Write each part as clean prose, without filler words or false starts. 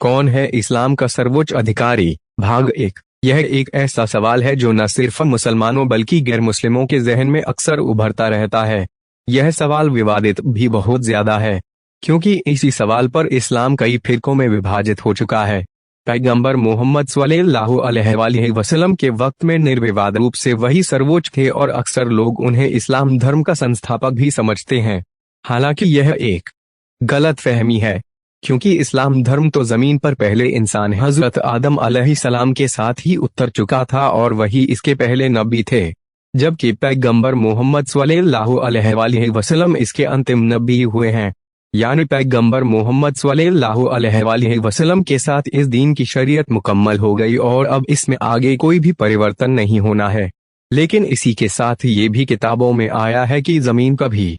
कौन है इस्लाम का सर्वोच्च अधिकारी? भाग 1। यह एक ऐसा सवाल है जो न सिर्फ मुसलमानों बल्कि गैर मुस्लिमों के जहन में अक्सर उभरता रहता है। यह सवाल विवादित भी बहुत ज्यादा है, क्योंकि इसी सवाल पर इस्लाम कई फिरकों में विभाजित हो चुका है। पैगंबर मोहम्मद सल्लल्लाहु अलैहि वसल्लम के वक्त में निर्विवाद रूप से वही सर्वोच्च थे और अक्सर लोग उन्हें इस्लाम धर्म का संस्थापक भी समझते हैं। हालांकि यह एक गलत फहमी है, क्योंकि इस्लाम धर्म तो जमीन पर पहले इंसान हजरत आदम अलैहिस्सलाम के साथ ही उतर चुका था और वही इसके पहले नबी थे, जबकि पैगंबर मोहम्मद सल्लल्लाहु अलैहि वसल्लम इसके अंतिम नबी हुए हैं। यानी पैगंबर मोहम्मद सल्लल्लाहु अलैहि वसल्लम के साथ इस दीन की शरीयत मुकम्मल हो गई और अब इसमें आगे कोई भी परिवर्तन नहीं होना है। लेकिन इसी के साथ ये भी किताबों में आया है कि जमीन कभी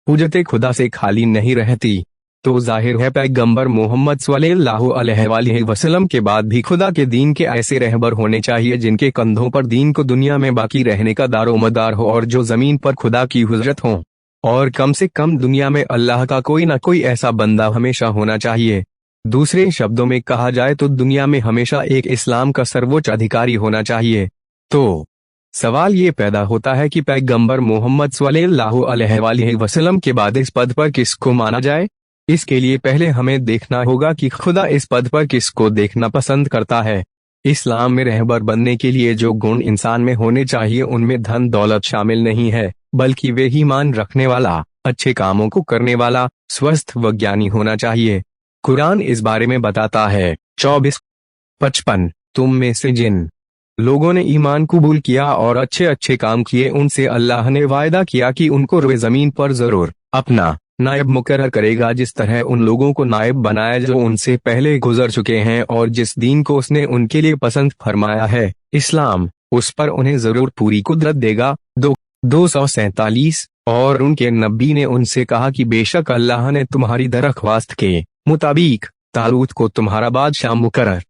हुज्जत खुदा से खाली नहीं रहती। तो जाहिर है पैगंबर मोहम्मद सल्लल्लाहु अलैहि वसल्लम के बाद भी खुदा के दीन के ऐसे रहबर होने चाहिए जिनके कंधों पर दीन को दुनिया में बाकी रहने का दारोमदार हो और जो जमीन पर खुदा की हुज्जत हो। और कम से कम दुनिया में अल्लाह का कोई ना कोई ऐसा बंदा हमेशा होना चाहिए। दूसरे शब्दों में कहा जाए तो दुनिया में हमेशा एक इस्लाम का सर्वोच्च अधिकारी होना चाहिए। तो सवाल ये पैदा होता है कि पैगंबर मोहम्मद सल्लल्लाहु अलैहि वसल्लम के बाद इस पद पर किसको माना जाए। इसके लिए पहले हमें देखना होगा कि खुदा इस पद पर किसको देखना पसंद करता है। इस्लाम में रहबर बनने के लिए जो गुण इंसान में होने चाहिए उनमें धन दौलत शामिल नहीं है, बल्कि वे ईमान रखने वाला, अच्छे कामों को करने वाला, स्वस्थ व ज्ञानी होना चाहिए। कुरान इस बारे में बताता है 24:55 तुम में से जिन लोगों ने ईमान कबूल किया और अच्छे अच्छे काम किए उनसे अल्लाह ने वायदा किया कि उनको रोए जमीन पर जरूर अपना नायब मुकर्रर करेगा, जिस तरह उन लोगों को नायब बनाया जो उनसे पहले गुजर चुके हैं और जिस दीन को उसने उनके लिए पसंद फरमाया है इस्लाम, उस पर उन्हें जरूर पूरी कुदरत देगा। 247 और उनके नबी ने उनसे कहा कि बेशक अल्लाह ने तुम्हारी दरख्वास्त के मुताबिक तालूत को तुम्हारा बादशाह मुकर्रर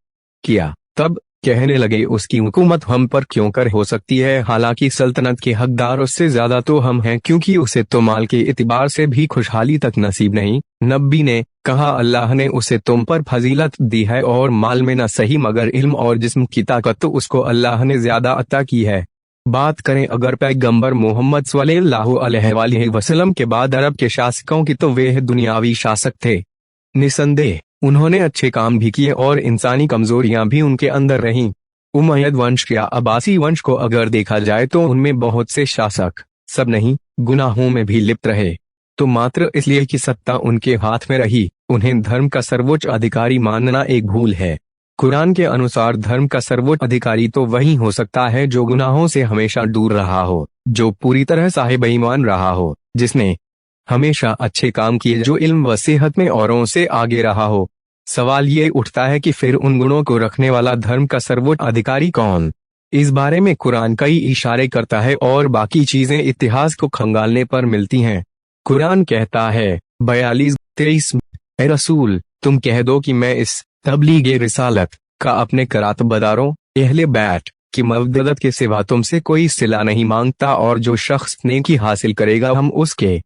किया। तब कहने लगे उसकी हुकूमत हम पर क्यों कर हो सकती है, हालांकि सल्तनत के हकदार उससे ज्यादा तो हम हैं, क्योंकि उसे तो माल के इतिबार से भी खुशहाली तक नसीब नहीं। नबी ने कहा अल्लाह ने उसे तुम पर फजीलत दी है और माल में न सही मगर इल्म और जिस्म की ताकत तो उसको अल्लाह ने ज्यादा अता की है। बात करें अगर पैगंबर मोहम्मद सल्लल्लाहु अलैहि वसल्लम के बाद अरब के शासकों की, तो वे दुनियावी शासक थे। निसंदेह उन्होंने अच्छे काम भी किए और इंसानी कमजोरियां भी उनके अंदर रहीं। उमय्यद वंश या अब्बासी वंश को अगर देखा जाए तो उनमें बहुत से शासक, सब नहीं, गुनाहों में भी लिप्त रहे। तो मात्र इसलिए कि सत्ता उनके हाथ में रही, उन्हें धर्म का सर्वोच्च अधिकारी मानना एक भूल है। कुरान के अनुसार धर्म का सर्वोच्च अधिकारी तो वही हो सकता है जो गुनाहों से हमेशा दूर रहा हो, जो पूरी तरह साहिब ईमान रहा हो, जिसने हमेशा अच्छे काम किए, जो इल्म व सेहत में औरों से आगे रहा हो। सवाल ये उठता है कि फिर उन गुणों को रखने वाला धर्म का सर्वोच्च अधिकारी कौन? इस बारे में कुरान कई इशारे करता है और बाकी चीजें इतिहास को खंगालने पर मिलती हैं। कुरान कहता है 42:23 ए रसूल तुम कह दो कि मैं इस तबलीग रिसालत का अपने करातबदारों अहले बैत की मवदत के सिवा तुमसे कोई सिला नहीं मांगता, और जो शख्स नेकी हासिल करेगा हम उसके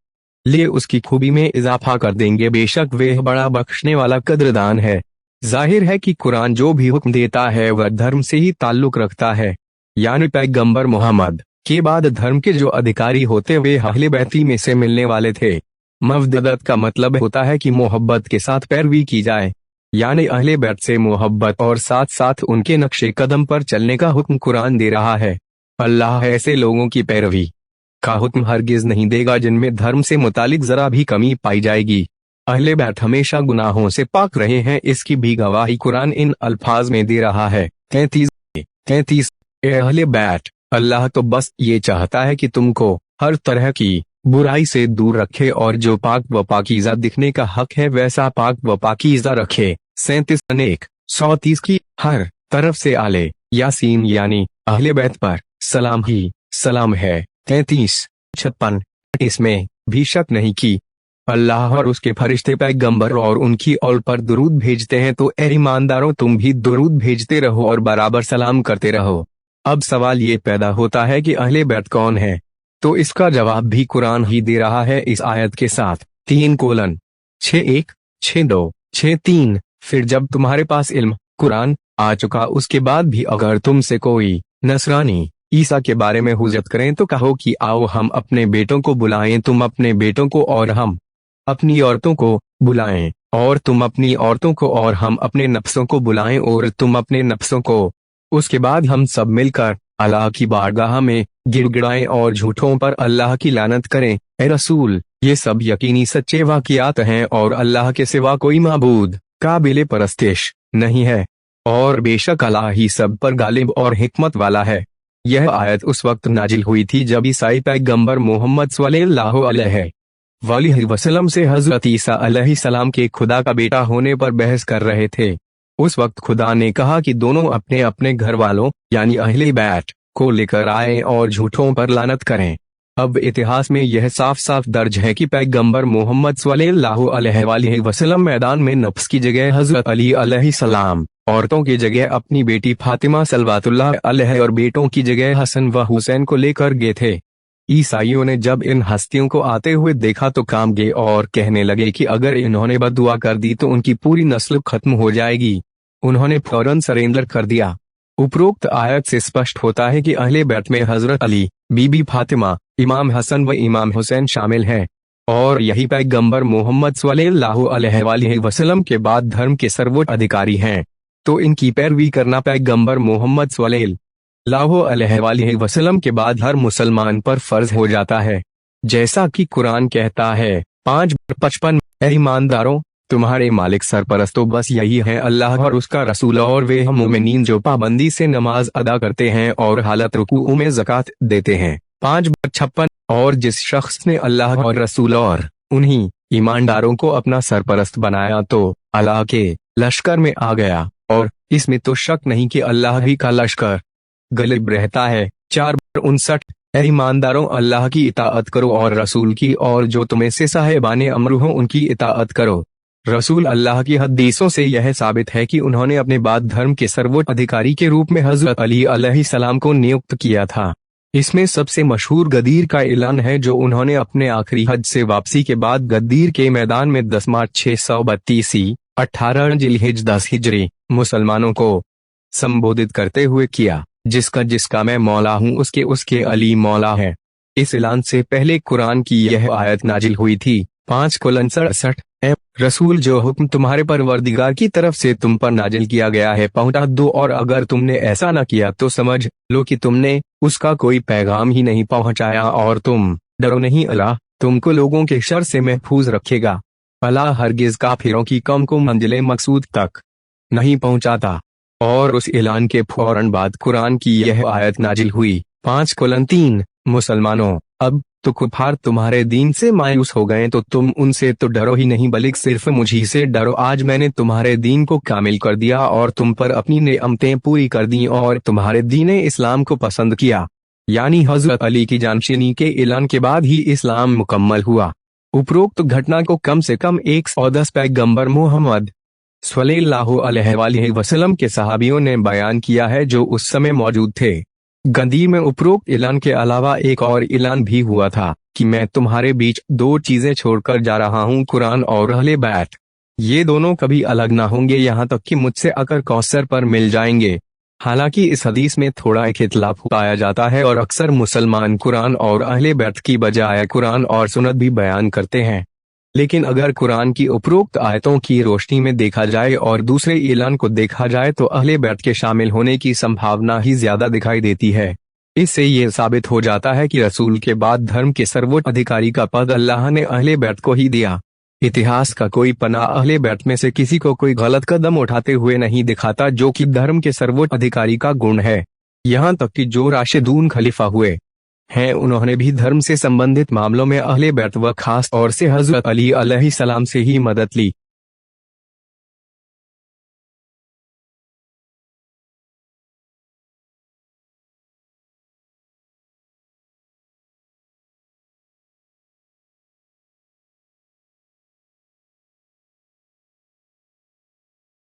लिए उसकी खूबी में इजाफा कर देंगे, बेशक वे बड़ा बख्शने वाला कदरदान है। जाहिर है कि कुरान जो भी हुक्म देता है वह धर्म से ही ताल्लुक रखता है। यानी पैगंबर मोहम्मद के बाद धर्म के जो अधिकारी होते वे अहले बैती में से मिलने वाले थे। मवदत का मतलब होता है कि मोहब्बत के साथ पैरवी की जाए, यानी अहले बैत से मोहब्बत और साथ साथ उनके नक्शे कदम पर चलने का हुक्म कुरान दे रहा है। अल्लाह ऐसे लोगों की पैरवी का हुक्म हरगिज नहीं देगा जिनमें धर्म से मुतालिक जरा भी कमी पाई जाएगी। अहले बैत हमेशा गुनाहों से पाक रहे हैं, इसकी भी गवाही कुरान इन अल्फाज में दे रहा है 33 ए अहले बैत, अल्लाह तो बस ये चाहता है कि तुमको हर तरह की बुराई से दूर रखे और जो पाक व पाकीज़ा दिखने का हक है वैसा पाक व पाकीज़ा रखे। 37:130 की हर तरफ से आले यासीन यानी अहले बैत पर सलाम ही सलाम है। 33:56 इसमें भी शक नहीं कि अल्लाह और उसके फरिश्ते पैगंबर और उनकी औल पर दुरूद भेजते हैं, तो ए ईमानदारों तुम भी दुरूद भेजते रहो और बराबर सलाम करते रहो। अब सवाल ये पैदा होता है कि अहले बैत कौन है, तो इसका जवाब भी कुरान ही दे रहा है इस आयत के साथ। 3:61, 62, 63 फिर जब तुम्हारे पास इल्म कुरान आ चुका उसके बाद भी अगर तुमसे कोई नसरानी ईसा के बारे में हुज्जत करें तो कहो कि आओ हम अपने बेटों को बुलाएं, तुम अपने बेटों को और हम अपनी औरतों को बुलाएं, और तुम अपनी औरतों को और हम अपने नफ्सों को बुलाएं और तुम अपने नफ्सों को। उसके बाद हम सब मिलकर अल्लाह की बारगाह में गिड़गिड़ाएं और झूठों पर अल्लाह की लानत करें। ए रसूल, ये सब यकीनी सच्चे वाक़ियात हैं और अल्लाह के सिवा कोई माबूद काबिले परस्तिश नहीं है, और बेशक अल्लाह ही सब पर गालिब और हिकमत वाला है। यह आयत उस वक्त नाजिल हुई थी जब ईसाई पैगंबर मोहम्मद सल्लल्लाहु अलैहि वसल्लम से हजरत ईसा अलैहिस्सलाम के खुदा का बेटा होने पर बहस कर रहे थे। उस वक्त खुदा ने कहा कि दोनों अपने अपने घर वालों यानी अहले बैत को लेकर आए और झूठों पर लानत करें। अब इतिहास में यह साफ साफ दर्ज है कि पैगंबर मोहम्मद सल्लल्लाहु अलैहि वसल्लम मैदान में नफ्स की जगह हजरत अली अलैहिस्सलाम, औरतों की जगह अपनी बेटी फातिमा सलवातुल्लाह अलैहा और बेटों की जगह हसन व हुसैन को लेकर गए थे। ईसाइयों ने जब इन हस्तियों को आते हुए देखा तो काम गए और कहने लगे कि अगर इन्होंने बद्दुआ कर दी तो उनकी पूरी नस्ल खत्म हो जाएगी। उन्होंने फौरन सरेंडर कर दिया। उपरोक्त आयत से स्पष्ट होता है कि अहले बैत में हजरत अली, बीबी फातिमा, इमाम हसन व इमाम हुसैन शामिल हैं, और यही पैगंबर मोहम्मद सल्लल्लाहु अलैहि वसल्लम के बाद धर्म के सर्वोच्च अधिकारी हैं। तो इनकी पैरवी करना पैगंबर मोहम्मद सल्लल्लाहु अलैहि वसल्लम के बाद हर मुसलमान पर फर्ज हो जाता है। जैसा कि कुरान कहता है 5:55, ए ईमानदारों, तुम्हारे मालिक सरपरस्त तो बस यही है अल्लाह और उसका रसूल, और वे हम मोमिनीन जो पाबंदी से नमाज अदा करते हैं और हालत रुकू में ज़कात देते हैं। 5:56, और जिस शख्स ने अल्लाह और रसूल और उन्हीं ईमानदारों को अपना सरपरस्त बनाया तो अल्लाह के लश्कर में आ गया, और इसमें तो शक नहीं कि अल्लाह ही का लश्कर गलिब रहता है। 4:59, ए ईमानदारों, अल्लाह की इताअत करो और रसूल की, और जो तुम्हें से साहिबाने अम्र हो उनकी इताअत करो। रसूल अल्लाह की हदीसों से यह साबित है कि उन्होंने अपने बाद धर्म के सर्वोच्च अधिकारी के रूप में हजरत अली अलैहिस्सलाम को नियुक्त किया था। इसमें सबसे मशहूर गदीर का ऐलान है जो उन्होंने अपने आखिरी हज से वापसी के बाद गदीर के मैदान में 10 मार्च 632 18 जिलहिज 10 हिजरी मुसलमानों को संबोधित करते हुए किया, जिसका जिसका मैं मौला हूँ उसके उसके अली मौला है। इस ऐलान से पहले कुरान की यह आयत नाजिल हुई थी 5:67, ए रसूल, जो हुक्म तुम्हारे परवरदिगार की तरफ से तुम पर नाजिल किया गया है पहुंचा दो, और अगर तुमने ऐसा न किया तो समझ लो कि तुमने उसका कोई पैगाम ही नहीं पहुंचाया, और तुम डरो नहीं, अल्लाह तुमको लोगों के शर से महफूज रखेगा। अल्लाह हरगिज काफिरों की कौम को मंजिले मकसूद तक नहीं पहुंचाता। और उस ऐलान के फौरन बाद कुरान की यह आयत नाजिल हुई 5:3, मुसलमानों, अब तो कुफार तुम्हारे दीन से मायूस हो गए तो तुम उनसे तो डरो ही नहीं बल्कि सिर्फ मुझी से डरो। आज मैंने तुम्हारे दीन को कामिल कर दिया और तुम पर अपनी नेमतें पूरी कर दी और तुम्हारे दीन इस्लाम को पसंद किया। यानी हजरत अली की जानशीनी के ऐलान के बाद ही इस्लाम मुकम्मल हुआ। उपरोक्त घटना को कम से कम 110 पैगंबर मोहम्मद सल्लल्लाहु अलैहि वसल्लम के सहाबियों ने बयान किया है जो उस समय मौजूद थे। गदीर में उपरोक्त ऐलान के अलावा एक और ऐलान भी हुआ था कि मैं तुम्हारे बीच 2 चीजें छोड़कर जा रहा हूँ, कुरान और अहले बैत। ये दोनों कभी अलग ना होंगे यहाँ तक कि मुझसे आकर कौसर पर मिल जाएंगे। हालांकि इस हदीस में थोड़ा एक इख्तिलाफ पाया जाता है और अक्सर मुसलमान कुरान और अहले बैत की बजाय कुरान और सुन्नत भी बयान करते हैं। लेकिन अगर कुरान की उपरोक्त आयतों की रोशनी में देखा जाए और दूसरे ऐलान को देखा जाए तो अहले बैत के शामिल होने की संभावना ही ज्यादा दिखाई देती है। इससे ये साबित हो जाता है कि रसूल के बाद धर्म के सर्वोच्च अधिकारी का पद अल्लाह ने अहले बैत को ही दिया। इतिहास का कोई पन्ना अहले बैत में से किसी को कोई गलत कदम उठाते हुए नहीं दिखाता, जो कि धर्म के सर्वोच्च अधिकारी का गुण है। यहाँ तक कि जो राशिदून खलीफा हुए हैं उन्होंने भी धर्म से संबंधित मामलों में अहले बैत व खास तौर से हजरत अली अलैहिस्सलाम से ही मदद ली।